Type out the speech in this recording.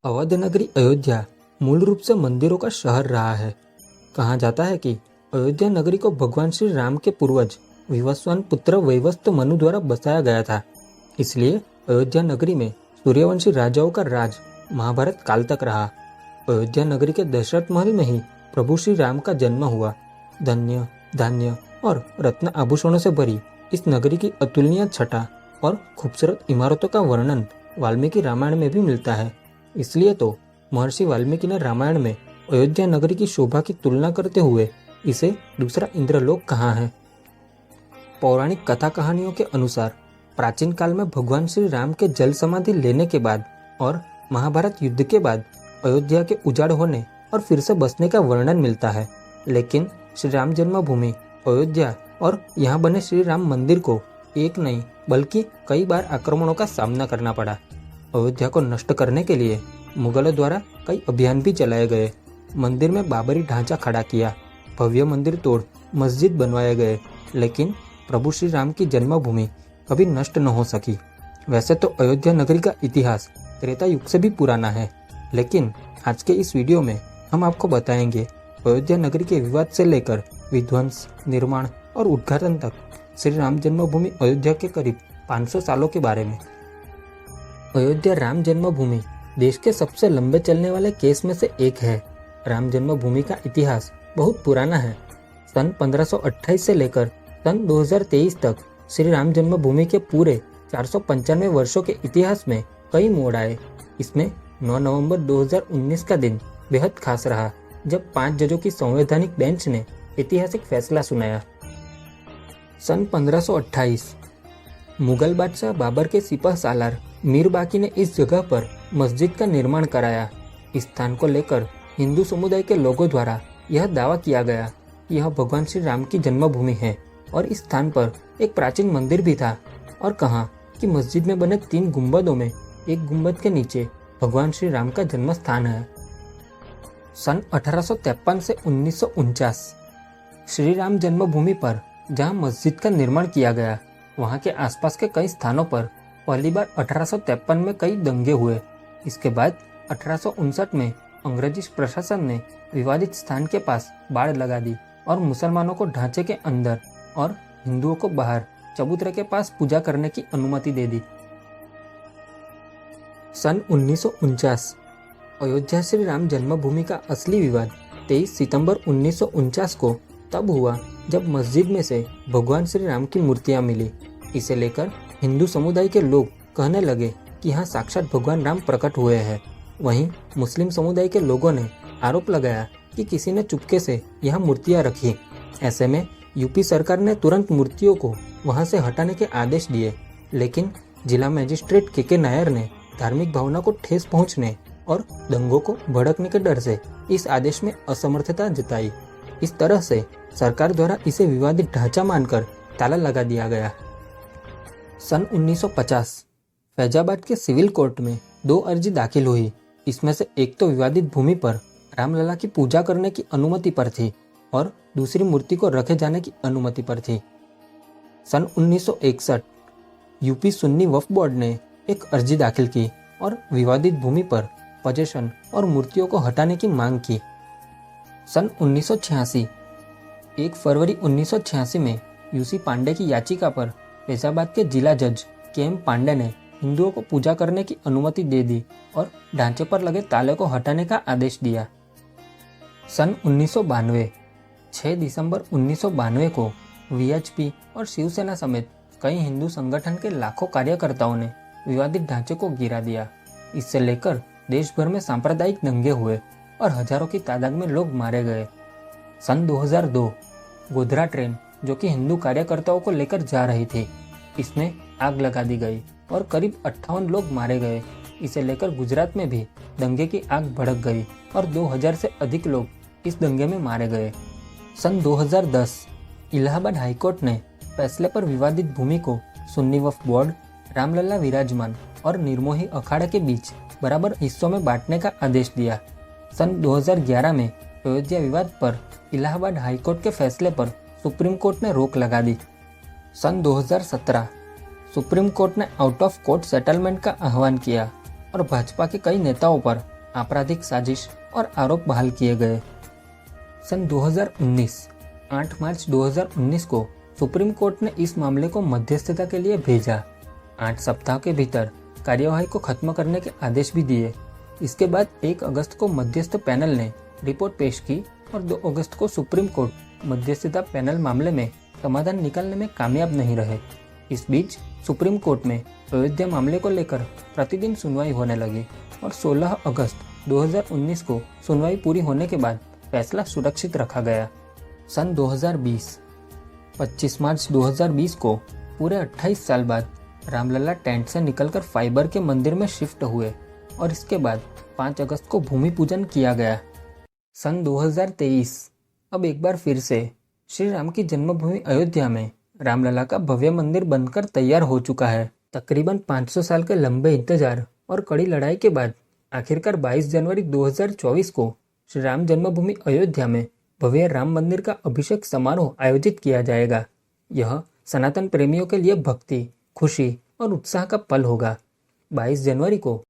अवध नगरी अयोध्या मूल रूप से मंदिरों का शहर रहा है। कहा जाता है कि अयोध्या नगरी को भगवान श्री राम के पूर्वज विवस्वान पुत्र वैवस्वत मनु द्वारा बसाया गया था। इसलिए अयोध्या नगरी में सूर्यवंशी राजाओं का राज महाभारत काल तक रहा। अयोध्या नगरी के दशरथ महल में ही प्रभु श्री राम का जन्म हुआ। धन्य धान्य और रत्न आभूषणों से भरी इस नगरी की अतुलनीय छटा और खूबसूरत इमारतों का वर्णन वाल्मीकि रामायण में भी मिलता है। इसलिए तो महर्षि वाल्मीकि ने रामायण में अयोध्या नगरी की शोभा की तुलना करते हुए इसे दूसरा इंद्रलोक कहा है। पौराणिक कथा कहानियों के अनुसार प्राचीन काल में भगवान श्री राम के जल समाधि लेने के बाद और महाभारत युद्ध के बाद अयोध्या के उजाड़ होने और फिर से बसने का वर्णन मिलता है। लेकिन श्री राम जन्मभूमि अयोध्या और यहाँ बने श्री राम मंदिर को एक नहीं बल्कि कई बार आक्रमणों का सामना करना पड़ा। अयोध्या को नष्ट करने के लिए मुगलों द्वारा कई अभियान भी चलाए गए। मंदिर में बाबरी ढांचा खड़ा किया, भव्य मंदिर तोड़ मस्जिद बनवाए गए, लेकिन प्रभु श्री राम की जन्मभूमि कभी नष्ट न हो सकी। वैसे तो अयोध्या नगरी का इतिहास त्रेता युग से भी पुराना है, लेकिन आज के इस वीडियो में हम आपको बताएंगे अयोध्या नगरी के विवाद से लेकर विध्वंस, निर्माण और उद्घाटन तक श्री राम जन्मभूमि अयोध्या के करीब 500 सालों के बारे में। अयोध्या राम जन्मभूमि देश के सबसे लंबे चलने वाले केस में से एक है। राम जन्मभूमि का इतिहास बहुत पुराना है। सन 1528 से लेकर सन 2023 तक श्री राम जन्मभूमि के पूरे 495 वर्षों के इतिहास में कई मोड़ आए। इसमें 9 नवंबर 2019 का दिन बेहद खास रहा, जब 5 जजों की संवैधानिक बेंच ने ऐतिहासिक फैसला सुनाया। सन 1528 मुगल बादशाह बाबर के सिपह सालार मीर बाकी ने इस जगह पर मस्जिद का निर्माण कराया। इस स्थान को लेकर हिंदू समुदाय के लोगों द्वारा यह दावा किया गया कि यह भगवान श्री राम की जन्मभूमि है और इस स्थान पर एक प्राचीन मंदिर भी था, और कहा कि मस्जिद में बने 3 गुंबदों में एक गुंबद के नीचे भगवान श्री राम का जन्म स्थान है। सन 1853 से 1949 श्री राम जन्मभूमि पर जहां मस्जिद का निर्माण किया गया, वहां के आसपास के कई स्थानों पर पहली बार 1853 में कई दंगे हुए। इसके बाद 1859 में अंग्रेजी प्रशासन ने विवादित स्थान के पास बाड़ लगा दी और मुसलमानों को ढांचे के अंदर और हिंदुओं को बाहर चबूतरे के पास पूजा करने की अनुमति दे दी। सन 1949 अयोध्या श्री राम जन्मभूमि का असली विवाद 23 सितंबर 1949 को तब हुआ जब मस्जिद में से भगवान श्री राम की मूर्तियां मिली। इसे लेकर हिंदू समुदाय के लोग कहने लगे कि यहाँ साक्षात भगवान राम प्रकट हुए हैं। वहीं मुस्लिम समुदाय के लोगों ने आरोप लगाया कि किसी ने चुपके से यहाँ मूर्तियां रखी। ऐसे में यूपी सरकार ने तुरंत मूर्तियों को वहां से हटाने के आदेश दिए, लेकिन जिला मजिस्ट्रेट के नायर ने धार्मिक भावना को ठेस पहुंचने और दंगों को भड़कने के डर से इस आदेश में असमर्थता जताई। इस तरह से सरकार द्वारा इसे विवादित ढांचा मानकर ताला लगा दिया गया। सन 1950 फैजाबाद के सिविल कोर्ट में 2 अर्जी दाखिल हुई। इसमें से एक तो विवादित भूमि पर रामलला की पूजा करने की अनुमति पर थी और दूसरी मूर्ति को रखे जाने की अनुमति पर थी। सन 1961 यूपी सुन्नी वक्फ बोर्ड ने एक अर्जी दाखिल की और विवादित भूमि पर पोजेशन और मूर्तियों को हटाने की मांग की। सन 1986 1 फरवरी 1986 में यूसी पांडे की याचिका पर फैजाबाद के जिला जज के पांडे ने हिंदुओं को पूजा करने की अनुमति दे दी और ढांचे पर लगे ताले को हटाने का आदेश दिया। सन 1992 6 दिसंबर 1992 को वीएचपी और शिवसेना समेत कई हिंदू संगठन के लाखों कार्यकर्ताओं ने विवादित ढांचे को गिरा दिया। इससे लेकर देश भर में सांप्रदायिक दंगे हुए और हजारों की तादाद में लोग मारे गए। सन 2002 गोधरा ट्रेन जो कि हिंदू कार्यकर्ताओं को लेकर जा रही थी, इसमें आग लगा दी गई और करीब 58 लोग मारे गए। इसे लेकर गुजरात में भी दंगे की आग भड़क गई और 2000 से अधिक लोग इस दंगे में मारे गए। सन 2010 इलाहाबाद हाईकोर्ट ने फैसले पर विवादित भूमि को सुन्नी वक्फ बोर्ड, रामलला विराजमान और निर्मोही अखाड़ा के बीच बराबर हिस्सों में बांटने का आदेश दिया। सन 2011 में अयोध्या विवाद पर इलाहाबाद हाईकोर्ट के फैसले पर सुप्रीम कोर्ट ने रोक लगा दी। सन 2017 सुप्रीम कोर्ट ने आउट ऑफ कोर्ट सेटलमेंट का आह्वान किया और भाजपा के कई नेताओं पर आपराधिक साजिश और आरोप बहाल किए गए। सन 2019 8 मार्च 2019 को सुप्रीम कोर्ट ने इस मामले को मध्यस्थता के लिए भेजा। 8 सप्ताह के भीतर कार्यवाही को खत्म करने के आदेश भी दिए। इसके बाद 1 अगस्त को मध्यस्थ पैनल ने रिपोर्ट पेश की और 2 अगस्त को सुप्रीम कोर्ट मध्यस्थता पैनल मामले में समाधान निकालने में कामयाब नहीं रहे। इस बीच सुप्रीम कोर्ट में अयोध्या मामले को लेकर प्रतिदिन सुनवाई होने लगी और 16 अगस्त 2019 को सुनवाई पूरी होने के बाद फैसला सुरक्षित रखा गया। सन 2020 25 मार्च 2020 को पूरे 28 साल बाद रामलला टेंट से निकलकर फाइबर के मंदिर में शिफ्ट हुए और इसके बाद 5 अगस्त को भूमि पूजन किया गया। सन 2023 अब एक बार फिर से श्री राम की जन्मभूमि अयोध्या में रामलला का भव्य मंदिर बनकर तैयार हो चुका है। तकरीबन 500 साल के लंबे इंतजार और कड़ी लड़ाई के बाद आखिरकार 22 जनवरी 2024 को श्री राम जन्मभूमि अयोध्या में भव्य राम मंदिर का अभिषेक समारोह आयोजित किया जाएगा। यह सनातन प्रेमियों के लिए भक्ति, खुशी और उत्साह का पल होगा। 22 जनवरी को